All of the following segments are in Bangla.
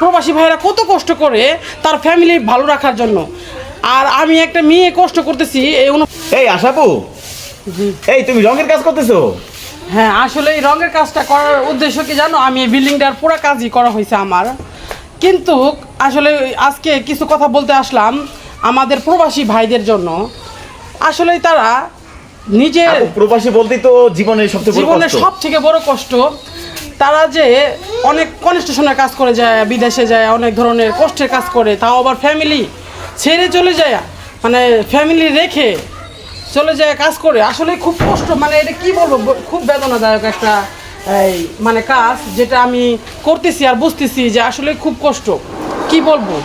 প্রবাসী ভাইয়েরা কত কষ্ট করে তার ফ্যামিলি ভালো রাখার জন্য, আর আমি একটা মেয়ে কষ্ট করতেছি এই আশাপু, এই তুমি রঙের কাজ করতেছো? হ্যাঁ, আসলে এই রঙের কাজটা করার উদ্দেশ্য কি জানো, আমি এই বিল্ডিংটার পুরো কাজই করা হয়েছে আমার। কিন্তু আসলে আজকে কিছু কথা বলতে আসলাম আমাদের প্রবাসী ভাইদের জন্য। আসলে তারা নিজের প্রবাসী বলতেই তো জীবনের সব থেকে বড় কষ্ট। তারা যে অনেক কনস্ট্রাকশনের কাজ করে যায়, বিদেশে যায়, অনেক ধরনের কষ্টের কাজ করে, তাও আবার ফ্যামিলি ছেড়ে চলে যায়, মানে ফ্যামিলি রেখে চলে যায় কাজ করে। আসলে খুব কষ্ট, মানে এটা কি বলবো, খুব বেদনাদায়ক একটা মানে কাজ, যেটা আমি করতেছি আর বুঝতেছি যে আসলে খুব কষ্ট। কি বলবো,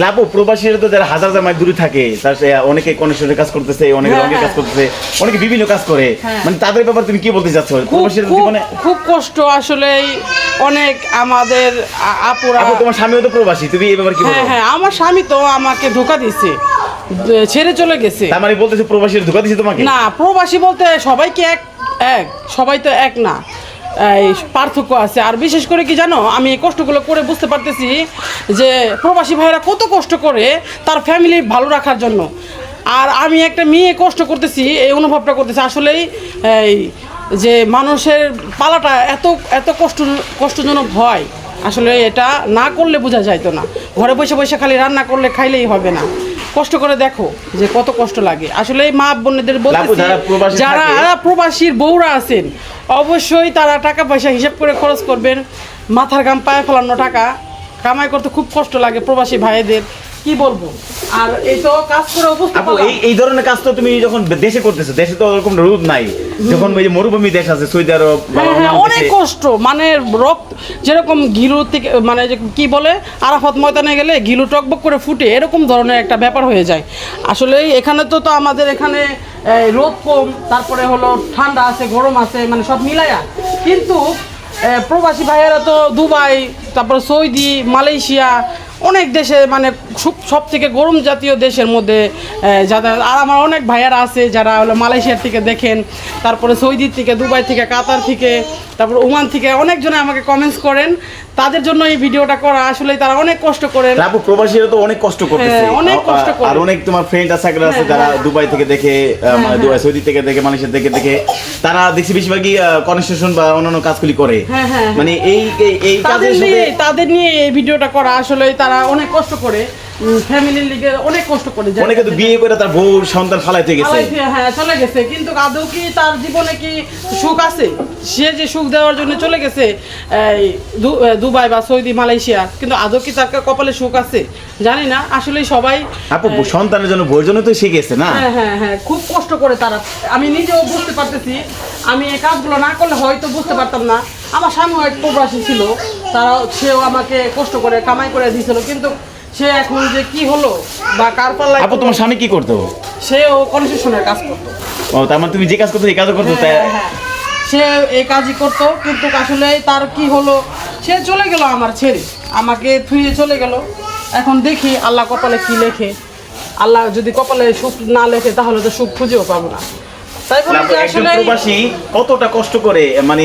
লাভো প্রবাসীরা তো যারা হাজার হাজার মাইল দূরে থাকে, তার অনেকে কনস্ট্রাকশনের কাজ করতেছে, অনেকে রঙের কাজ করতেছে, অনেকে বিভিন্ন কাজ করে, মানে তাদের ব্যাপারে তুমি কি বলতে চাচ্ছ? প্রবাসীদের জীবনে খুব কষ্ট আসলে অনেক। আমাদের আপুরা, তোমার স্বামীও তো প্রবাসী, তুমি এই ব্যাপারে কি বলছো? হ্যাঁ, আমার স্বামী তো আমাকে ধোঁকা দিয়েছে, ছেড়ে চলে গেছে। তার মানে বলতেছে প্রবাসীরা ধোঁকা দিয়েছে তোমাকে? না, প্রবাসী বলতে সবাইকে এক সবাই তো এক না, এই পার্থক্য আছে। আর বিশেষ করে কি জানো, আমি এই কষ্টগুলো করে বুঝতে পারতেছি যে প্রবাসী ভাইয়েরা কত কষ্ট করে তার ফ্যামিলি ভালো রাখার জন্য, আর আমি একটা মেয়ে কষ্ট করতেছি, এই অনুভবটা করতেছি। আসলেই এই যে মানুষের পালাটা এত এত কষ্টজনক হয়, আসলে এটা না করলে বোঝা যাইতো না। ঘরে বসে বসে খালি রান্না করলে খাইলেই হবে না, কষ্ট করে দেখো যে কত কষ্ট লাগে। আসলে মা বোনদের বলতেছি, যারা প্রবাসীর বউরা আছেন অবশ্যই তারা টাকা পয়সা হিসাব করে খরচ করবেন। মাথার ঘাম পায়ে ফেলানো টাকা কামাই করতে খুব কষ্ট লাগে প্রবাসী ভাইদের, কি বলবো। আর এই তো কাজ করে এই ধরনের কাজ তো তুমি যখন দেশে করতেছো, দেশে তো ওরকম রোদ নাই, যখন ওই যে মরুভূমি দেশ আছে সৌদি আরব, অনেক কষ্ট, মানে রক্ত যেরকম ঘিলু থেকে, মানে কি বলে, আরাফাত ময়দানে গেলে ঘিলু টকবক করে ফুটে, এরকম ধরনের একটা ব্যাপার হয়ে যায়। আসলে এখানে তো আমাদের এখানে রোদ কম, তারপরে হলো ঠান্ডা আছে, গরম আছে, মানে সব মিলায়া। কিন্তু প্রবাসী ভাইয়েরা তো দুবাই, তারপর সৌদি, মালয়েশিয়া, অনেক দেশে, মানে সব থেকে গরম জাতীয় দেশের মধ্যে যাতায়াত। আর আমার অনেক ভাইয়ারা আছে যারা হলো মালয়েশিয়ার থেকে দেখেন, তারপরে সৌদির থেকে, দুবাই থেকে, কাতার থেকে, তারপর ওমান থেকে অনেকজনে আমাকে কমেন্টস করেন। তাদের জন্য এই ভিডিওটা করা। আসলে তারা অনেক কষ্ট করেন, প্রবাসীরা তো অনেক কষ্ট করতেছে, অনেক কষ্ট করে। আর অনেক তোমার ফ্রেন্ড আছে যারা দুবাই থেকে দেখে, সৌদি থেকে দেখে, মালয়েশিয়া থেকে দেখে, তারা দেখছি বেশিরভাগই কনস্ট্রাকশন বা অন্যান্য কাজগুলি করে। মানে এই তাদের নিয়ে এই ভিডিওটা করা। আসলে তারা অনেক কষ্ট করে, ফ্যামিলির লিগে অনেক কষ্ট করে। অনেকে তো বিয়ে করে তার বউ সন্তান ফালাইতে গেছে, হ্যাঁ চলে গেছে, কিন্তু আদৌ কি তার জীবনে কি সুখ আছে? সে যে সুখ দেওয়ার জন্য চলে গেছে এই দুবাই বা সৌদি, মালয়েশিয়া, কিন্তু আদৌ কি তার কপালে সুখ আছে? জানি না। আসলে সবাই সন্তানের জন্য, বউর জন্য তো শিখেছে না। হ্যাঁ, খুব কষ্ট করে তারা। আমি নিজেও বুঝতে পারতেছি, আমি এই কাজগুলো না করলে হয়তো বুঝতে পারতাম না। আমার স্বামীও এক প্রবাসী ছিল, সেও আমাকে কষ্ট করে কামাই করে দিয়েছিল, কিন্তু সে এখন যে কি হলো বা কার পাল্লায়। তোমার স্বামী কি করতো? সেও কনস্ট্রাকশনের কাজ করতো। তার মানে তুমি যে কাজ করতো এই কাজও করতো? সে এই কাজই করতো, কিন্তু আসলে তার কি হলো, সে চলে গেল আমার ছেড়ে, আমাকে থুয়ে চলে গেল। এখন দেখি আল্লাহ কপালে কি লেখে। আল্লাহ যদি কপালে সুখ না লেখে তাহলে তো সুখ খুঁজেও পাবো না। তাই বলে আসলে প্রবাসী কতটা কষ্ট করে, মানে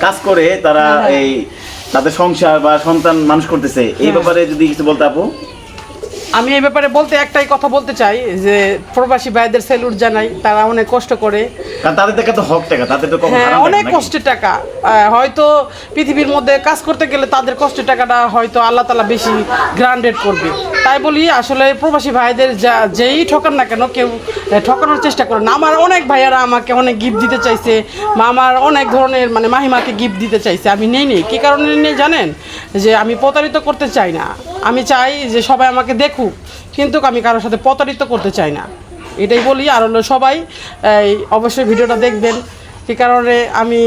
কাজ করে তারা এই তাদের সংসার বা সন্তান মানুষ করতেছে, এই ব্যাপারে যদি কিছু বলতে আপু। আমি এই ব্যাপারে বলতে একটাই কথা বলতে চাই যে প্রবাসী ভাইদের স্যালুট জানাই। তারা অনেক কষ্ট করে, কারণ তাদের টাকা তো হক টাকা, তাদের তো অনেক কষ্টের টাকা। হয়তো পৃথিবীর মধ্যে কাজ করতে গেলে তাদের কষ্টের টাকাটা হয়তো আল্লাহ তাআলা বেশি গ্রান্টেড করবে। তাই বলি আসলে প্রবাসী ভাইদের যেই ঠকান না কেন, কেউ ঠকানোর চেষ্টা করে না। আমার অনেক ভাইয়ারা আমাকে অনেক গিফট দিতে চাইছে, বা আমার অনেক ধরনের, মানে মাহিমাকে গিফট দিতে চাইছে, আমি নেই কী কারণে নেই জানেন? যে আমি প্রতারিত করতে চাই না। আমি চাই যে সবাই আমাকে দেখুক, কিন্তু আমি কারোর সাথে প্রতারিত করতে চাই না, এটাই বলি। আর হলো সবাই অবশ্যই ভিডিওটা দেখবেন। কী কারণে আমি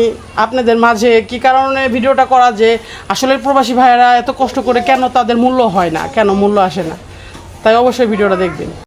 আপনাদের মাঝে কী কারণে ভিডিওটা করা, যে আসলে প্রবাসী ভাইয়েরা এত কষ্ট করে কেন তাদের মূল্য হয় না, কেন মূল্য আসে না, তাই অবশ্যই ভিডিওটা দেখবেন।